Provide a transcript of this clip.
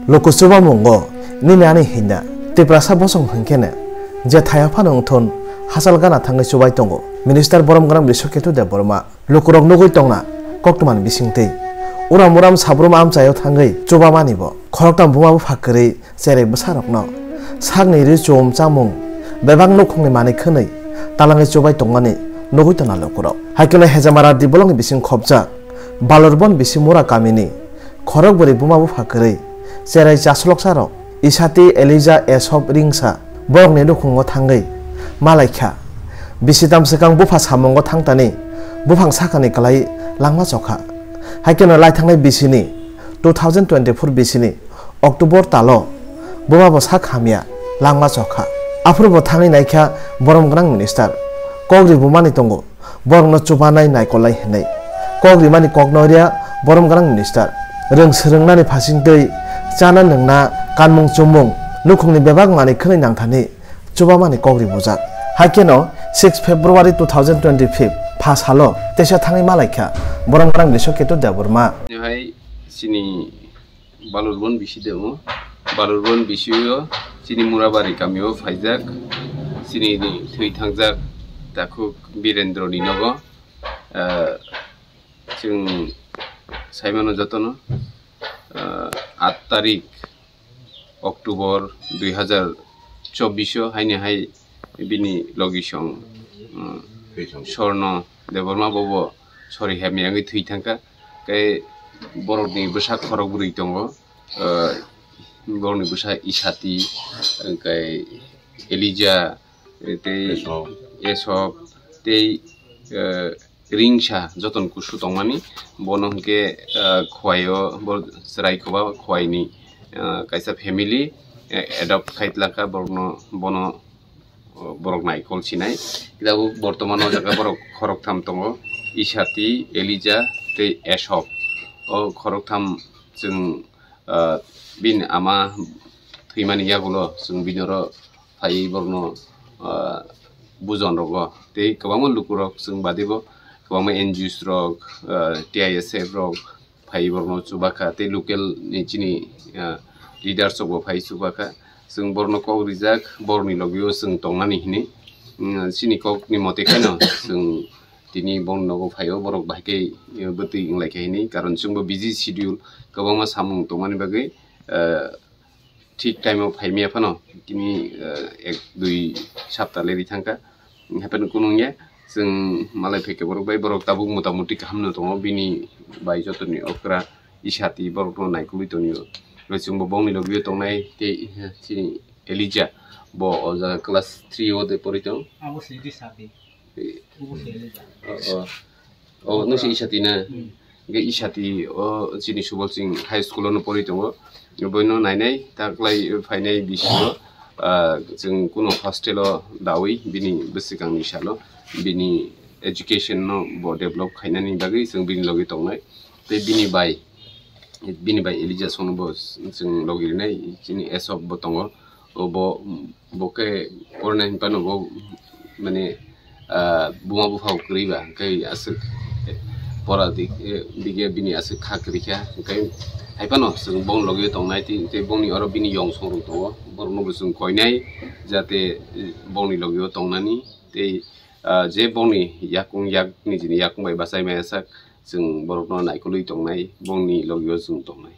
Lokusuba Mungo, Nimiani Hinda, Tiprasa Bosong Hankene, Jetayafan Ungton, Hasalgana Tangi Subaitongo, Minister Boromgram Bisoketu de Borma, Lukurok Nugutona, Koktuman Bisingte, Uramuram Sabrum Amsayo Tangi, Jubamanibo, Koroktam Bumabu Fakari, Sere Basarokno, Sagni Rizum Samung, Bebang Nukuni Manikani, Talangi Subaitongani, Nugutana Lokuro. Hakuna Hezamara di Bolong Bising Kobja, Balorbon Bisimura Kamini, Korokburi Bumabu Fakari, Sere Jaslok Saro, Isati Eliza Esop Ringsa, Borong Nedukungo Tangi, Malaika, Bisitam Sekang Bufa Samongo Tangtani, Bufang Sakani Kalai, Langma Soka. Hakuna Laitangai Bisini, 2024 Bisini, October Talo, Bumabo Sakhamia, Langma Soka. Approval Tangi Naika, Borom Grand Minister, Kogri Bumani Tongo, Borong no Chubanai Naikolai Hene, Kogri Mani Kognoria, Borom Grand Minister, Rung Serungnani Passing Day, Jana Nungna, Kanmung Chumung, Nukungni Bebag Mani Kuni Nangtani, Chubamani Kogri Buzak. Hakeno, 6 February 2025, Pass Halo, Tesha Tangi Malaika, Borom Grand Bisoketu de Burma. Hai sini Balurban Bisidemo, Balurban Bisio, sini Murabari Kamio, Faizak, sini Tui Tangzak, Takuk Birendro Dinogo, Sing Simon Jatono, 8 তারিখ October 2024 Heine high বিনি লগিসং স্বর্ণ Debbarma Bob sorry হেমিয়াঙ্গি থুই থাকা কে বরকনি বসা খরক বুড়ি দङ বরকনি বসা ইসাতি কে Eliza তে এসব তে রিংসা যতন কুসু দংমানি বনহকে খোয়াयो रायखोबा खवाइनि कायसा फेमिली एडप्ट खाइतलाका बरनो बनो बरक नाइकल सिनाय किदाबो बर्तमान जागा बरक खरकथाम दङ इसाति एलिजा ते एसप ओ खरकथाम जों बिन आमा थैमानि यागुलो जों बिनरो फाइ बरनो बुजन रग ते गोबां लुकुरक जों बादिबो गोबां एनजिओस रक टिआइएसएफ रक फाइ बरनो चुबाका ते लोकेल निचिनि लिडार्स अफ फाइ चुबाका जों बरनो कक रिजाक बरनि लगियो जों तंनानि हिनि सिनि ककनि मते खानो जों दिनि बरनगो फाइयो बरक बाहायके बति इंलायके हिनि कारण जोंबो बिजि शिड्यूल गोबां सामुं तंमानि बागै ठीक टाइमाव फाइमिया फानो किनि 1-2 सप्ताह लेरि थांका हेपन कुनुंया जों मालाय फेके बरक बाय बरक दाबु मोटामुटी खामनो दङ बिनि बाय जतनि अक्रा इसाति बरक नायकुलि तनियो जोंबो बंनि लगियो तंनाय ते सिनि एलिजा ब अजा क्लास 3 ओ दे परितो अबसि दिसाबि ओ नसि इसाति ना गे इसाति ओ सिनि सुबलसिं हाई स्कुल न परितो बयनो नायनाय ताक्लाय फाइनाय बिसियो जों कुनो हस्टेल दावै बिनि बसिगांनि सालो बिनि एजुकेशन नो बो डेभलप खायनानि बागै जों बिनि लगे तंनाय ते बिनि बाय एलिजा सोनबो जों लगिरनाय जिनि एसब बो दङ बो बके परनाय पानो बो माने बुमा बुफाव करिबा कै आसु परा दिगे बिनि आसु खाकरिखा कै हाइपानो जों बं लगे तंनाय ते बंनि अर बिनि यं संरु दङ बरनबो जों कयनाय जाते बंनि लगे तंनानि ते जे बंनि याकुं याकनि जिनि याकुं बाय बासाय मायासा जों बरनो नायकुलि तंनाय बंनि लगियो जों तंनाय